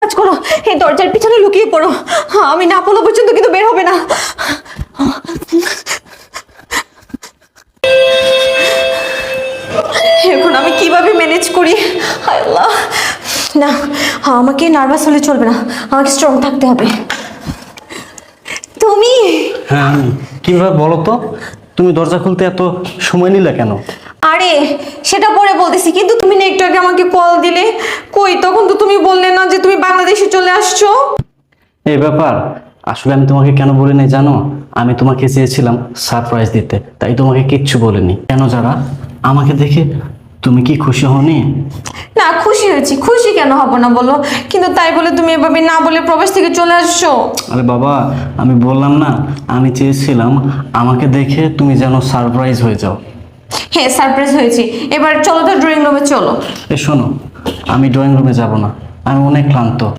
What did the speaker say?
কাজ করো, এই দরজার পিছনে লুকিয়ে পড়ো। আমি না বলা পর্যন্ত কিন্তু বের হবে না। এখন আমি কিভাবে ম্যানেজ করি? হায় আল্লাহ, না আমাকে নার্ভাস হলে চলবে না, আমাকে স্ট্রং থাকতে হবে। তুমি? হ্যাঁ আমি। কিভাবে বলো তো, তুমি দরজা খুলতে এত সময় নিলে কেন? আরে সেটা পরে বলতেছি, কিন্তু তুমি না একটু আগে আমাকে কল দিলে, কই তখন তো তুমি বললে না যে তুমি বাংলাদেশে চলে আসছো। এই ব্যাপার আসলে আমি তোমাকে কেন বলি নাই জানো? আমি তোমাকে চেয়েছিলাম সারপ্রাইজ দিতে, তাই তোমাকে কিচ্ছু বলিনি। কেন যারা, আমাকে দেখে তুমি কি খুশি হওনি? না খুশি হয়েছি, খুশি কেন হব না বলো, কিন্তু তাই বলে তুমি এভাবে না বলে প্রবাস থেকে চলে আসছো। আরে বাবা, আমি বললাম না, আমি চেয়েছিলাম আমাকে দেখে তুমি যেন সারপ্রাইজ হয়ে যাও। হ্যাঁ সারপ্রাইজ হয়েছি, এবার চলো তো ড্রয়িং রুমে চলো। এ শোনো, আমি ড্রয়িং রুমে যাব না, আমি অনেক ক্লান্ত।